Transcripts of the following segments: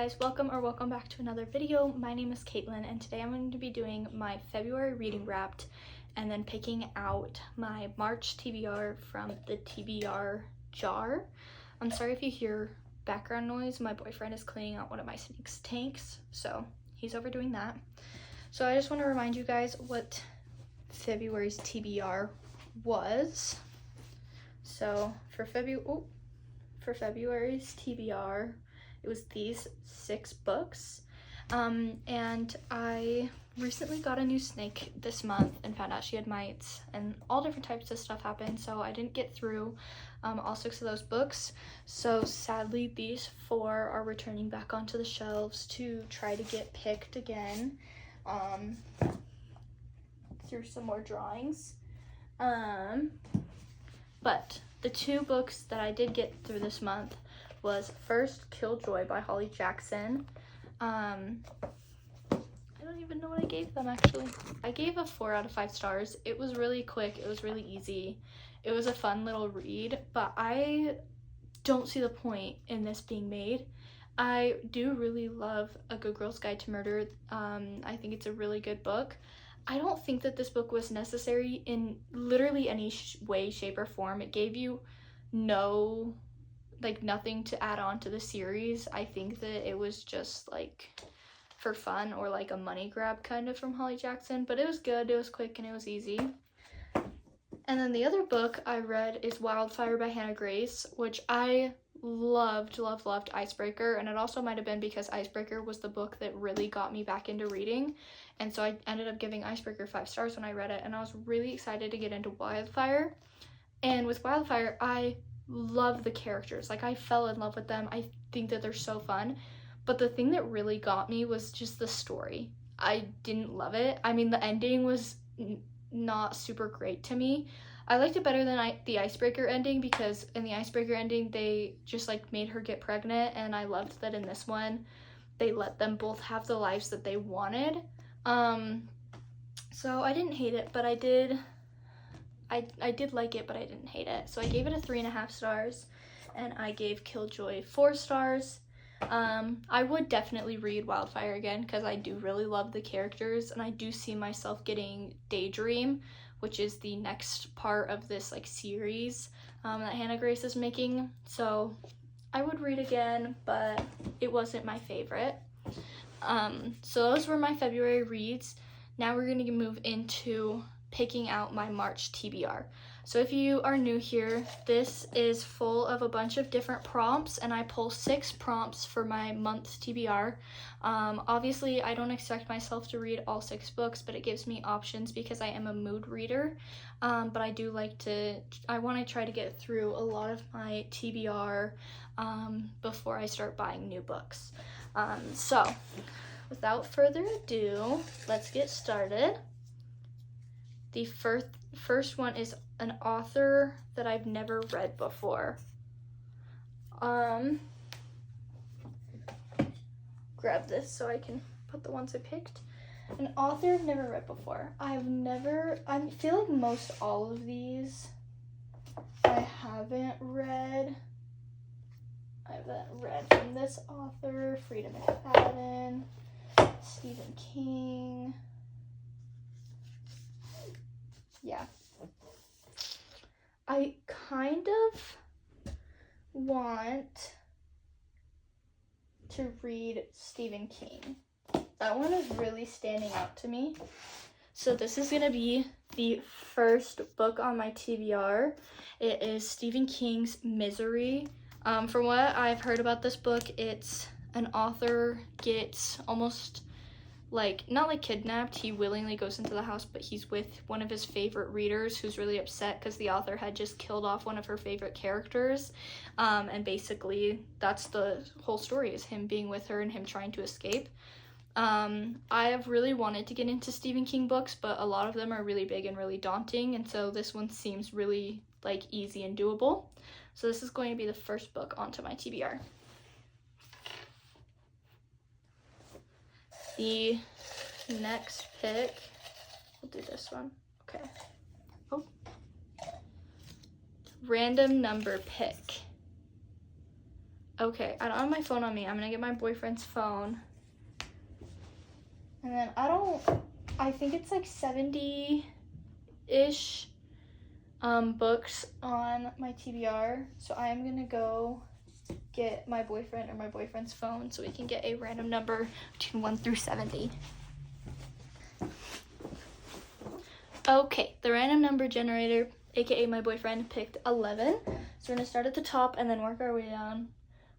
guys, welcome back to another video. My name is Caitlin and today I'm going to be doing my February reading wrapped and then picking out my March TBR from the TBR jar. I'm sorry if you hear background noise. My boyfriend is cleaning out one of my snake's tanks, so he's over doing that. So I just want to remind you guys what February's TBR was. So for February's TBR, it was these 6 books, and I recently got a new snake this month and found out she had mites, and all different types of stuff happened, so I didn't get through all 6 of those books. So sadly these 4 are returning back onto the shelves to try to get picked again through some more drawings. But the 2 books that I did get through this month was first Killjoy by Holly Jackson. I don't even know what I gave them actually. I gave a 4 out of 5 stars. It was really quick, it was really easy. It was a fun little read, but I don't see the point in this being made. I do really love A Good Girl's Guide to Murder. I think it's a really good book. I don't think that this book was necessary in literally any way, shape, or form. It gave you nothing to add on to the series. I think that it was just like for fun or like a money grab kind of from Holly Jackson, but it was good, it was quick, and it was easy. And then the other book I read is Wildfire by Hannah Grace, which I loved Icebreaker, and it also might have been because Icebreaker was the book that really got me back into reading, and so I ended up giving Icebreaker 5 stars when I read it, and I was really excited to get into Wildfire. And with Wildfire, I love the characters. Like, I fell in love with them. I think that they're so fun, but the thing that really got me was just the story. I didn't love it. I mean, the ending was not super great to me. I liked it better than the Icebreaker ending, because in the Icebreaker ending they just like made her get pregnant, and I loved that in this one they let them both have the lives that they wanted. So I didn't hate it, but I did like it, but I didn't hate it. So I gave it a 3.5 stars, and I gave Killjoy 4 stars. I would definitely read Wildfire again because I do really love the characters, and I do see myself getting Daydream, which is the next part of this like series that Hannah Grace is making. So I would read again, but it wasn't my favorite. So those were my February reads. Now we're going to move into picking out my March TBR. So if you are new here, this is full of a bunch of different prompts, and I pull 6 prompts for my month's TBR. Obviously I don't expect myself to read all 6 books, but it gives me options because I am a mood reader. But I want to try to get through a lot of my TBR before I start buying new books. So without further ado, let's get started. The first one is an author that I've never read before. Grab this so I can put the ones I picked. An author I've never read before. I feel like most all of these I haven't read. I haven't read from this author, Frida McFadden, Stephen King. Yeah. I kind of want to read Stephen King. That one is really standing out to me. So this is going to be the first book on my TBR. It is Stephen King's Misery. From what I've heard about this book, it's an author gets almost not like kidnapped. He willingly goes into the house, but he's with one of his favorite readers who's really upset because the author had just killed off one of her favorite characters. And basically that's the whole story, is him being with her and him trying to escape. I have really wanted to get into Stephen King books, but a lot of them are really big and really daunting, and so this one seems really easy and doable. So this is going to be the first book onto my TBR. The next pick, we'll do this one. Okay. Oh. Random number pick. Okay, I don't have my phone on me. I'm gonna get my boyfriend's phone. And then I think it's like 70-ish books on my TBR. So I am gonna go get my boyfriend or my boyfriend's phone so we can get a random number between 1 through 70. Okay, the random number generator, aka my boyfriend, picked 11. So we're gonna start at the top and then work our way down.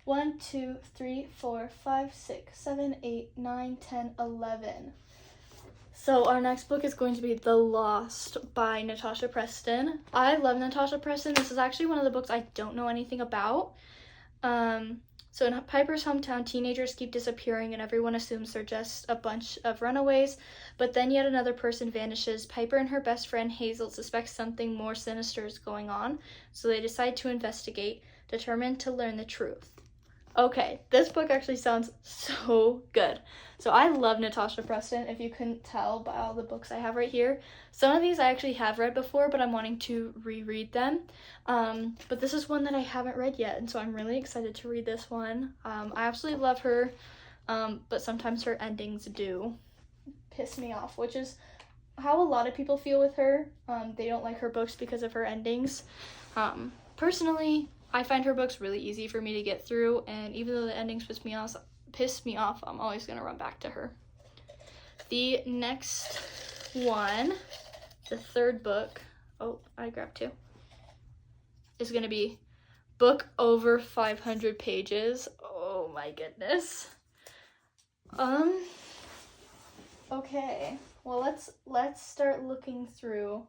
1, 2, 3, 4, 5, 6, 7, 8, 9, 10, 11. So our next book is going to be The Lost by Natasha Preston. I love Natasha Preston. This is actually one of the books I don't know anything about. So in Piper's hometown, teenagers keep disappearing and everyone assumes they're just a bunch of runaways, but then yet another person vanishes. Piper and her best friend Hazel suspect something more sinister is going on, so they decide to investigate, determined to learn the truth. Okay, this book actually sounds so good. So I love Natasha Preston, if you couldn't tell by all the books I have right here. Some of these I actually have read before, but I'm wanting to reread them. But this is one that I haven't read yet, and so I'm really excited to read this one. I absolutely love her, but sometimes her endings do piss me off, which is how a lot of people feel with her. They don't like her books because of her endings. Personally, I find her books really easy for me to get through, and even though the endings piss me off, I'm always going to run back to her. The next one, the third book, oh, I grabbed two, is going to be book over 500 pages. Oh my goodness. Okay, well, let's start looking through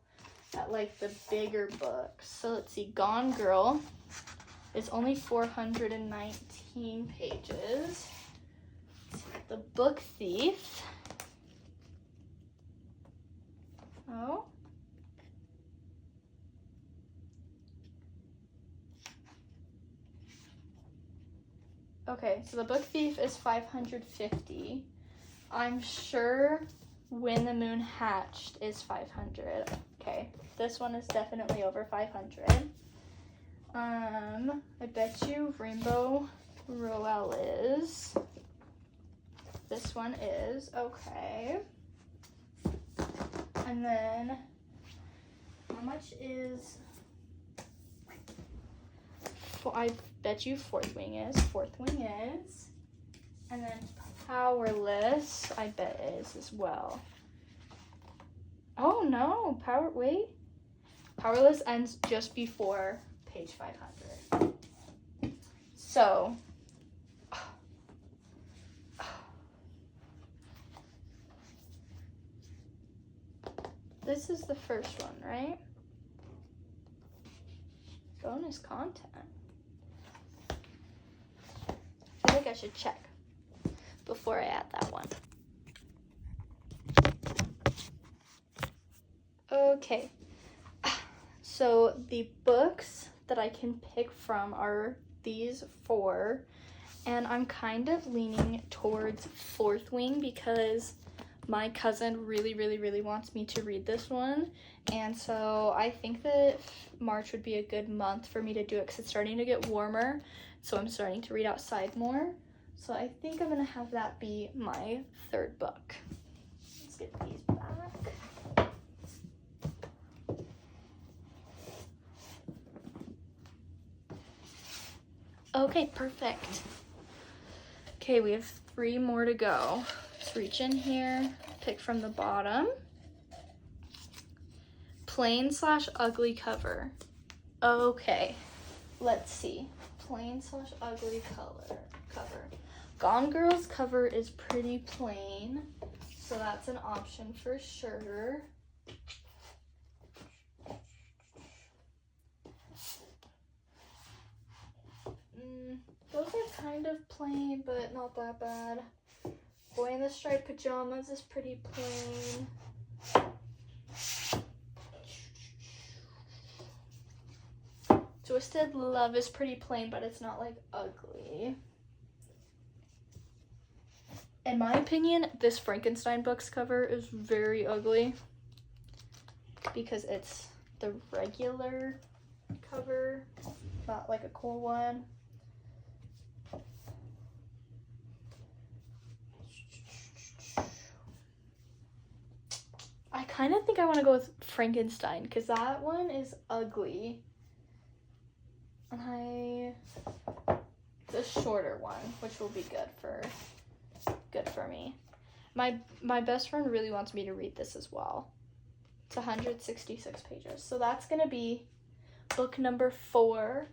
at like the bigger books. So let's see, Gone Girl is only 419 pages. The Book Thief. Oh. Okay, so The Book Thief is 550. I'm sure When the Moon Hatched is 500. Okay, this one is definitely over 500. I bet you Rainbow Rowell is. This one is. Okay. And then, how much is, I bet you Fourth Wing is. Fourth Wing is. And then Powerless, I bet is as well. Oh no, Powerless ends just before page 500. So, this is the first one, right? Bonus content. I feel like I should check before I add that one. Okay. So the books that I can pick from are these four, and I'm kind of leaning towards Fourth Wing because my cousin really wants me to read this one, and so I think that March would be a good month for me to do it because it's starting to get warmer, so I'm starting to read outside more. So I think I'm gonna have that be my third book. Let's get these back. Okay, perfect. Okay, we have 3 more to go. Let's reach in here, pick from the bottom. Plain/ugly cover. Okay, let's see. Plain/ugly cover. Gone Girl's cover is pretty plain, so that's an option for sure. Those are kind of plain, but not that bad. Boy in the Striped Pajamas is pretty plain. Twisted Love is pretty plain, but it's not like ugly. In my opinion, this Frankenstein book's cover is very ugly because it's the regular cover, not like a cool one. I kind of think I want to go with Frankenstein because that one is ugly. And the shorter one, which will be good for me. My best friend really wants me to read this as well. It's 166 pages. So that's going to be book number 4.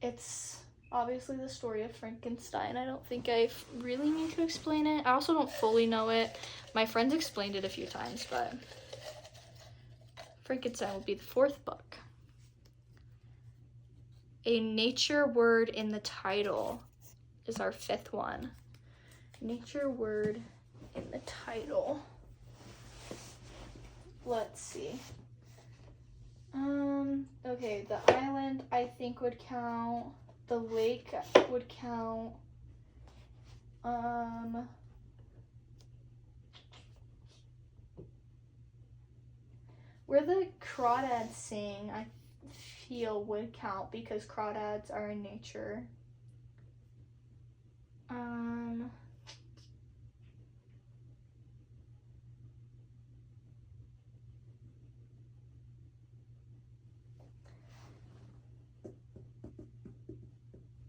It's obviously the story of Frankenstein. I don't think I really need to explain it. I also don't fully know it. My friends explained it a few times, but Frankenstein will be the 4th book. A nature word in the title is our 5th one. Nature word in the title. Let's see. Okay, the island I think would count. The lake would count. Where the crawdads sing, I feel would count because crawdads are in nature.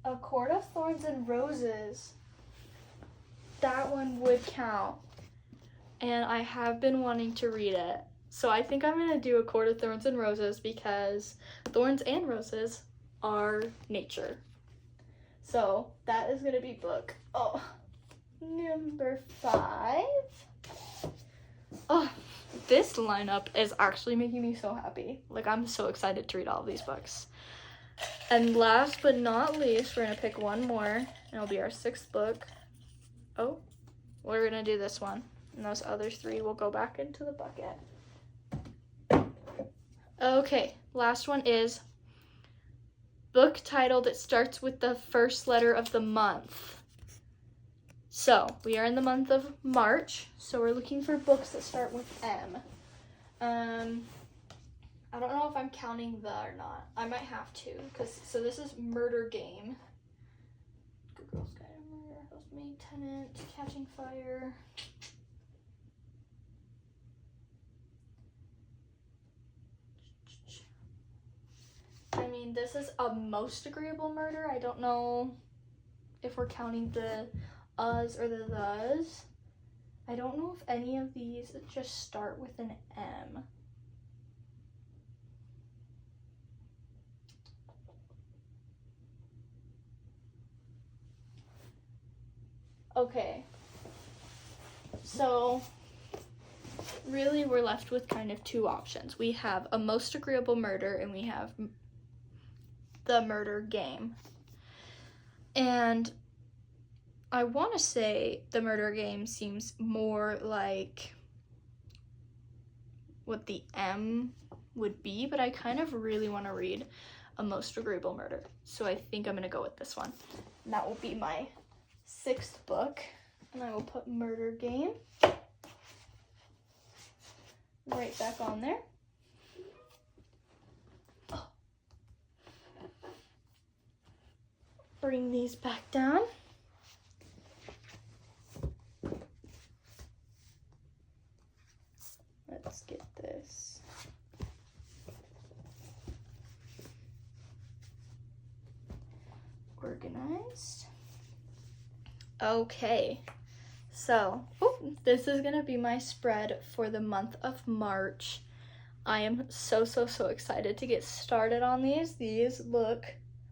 A Court of Thorns and Roses. That one would count. And I have been wanting to read it. So I think I'm going to do A Court of Thorns and Roses because thorns and roses are nature. So that is going to be book number 5. Oh, this lineup is actually making me so happy. Like, I'm so excited to read all of these books. And last but not least, we're going to pick one more, and it'll be our 6th book. Oh, we're going to do this one. And those other 3 will go back into the bucket. Okay, last one is book title that starts with the first letter of the month. So, we are in the month of March, so we're looking for books that start with M. I don't know if I'm counting the or not. I might have to, so this is Murder Game. Good Girl Guide to Murder, Housemaid, Tenant, Catching Fire. I mean, this is a most agreeable murder. I don't know if we're counting the us or the thes. I don't know if any of these just start with an M. Okay, so really we're left with kind of 2 options. We have A Most Agreeable Murder and we have The Murder Game. And I want to say The Murder Game seems more like what the M would be, but I kind of really want to read A Most Agreeable Murder. So I think I'm going to go with this one. And that will be my 6th book, and I will put Murder Game right back on there. Bring these back down. Let's get this. Organized. Okay, so this is gonna be my spread for the month of March. I am so excited to get started on these. These look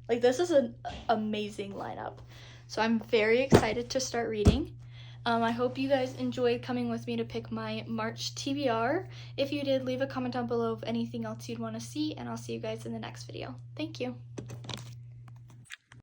like this is an amazing lineup. So I'm very excited to start reading. I hope you guys enjoyed coming with me to pick my March TBR. If you did, leave a comment down below of anything else you'd want to see, and I'll see you guys in the next video. Thank you.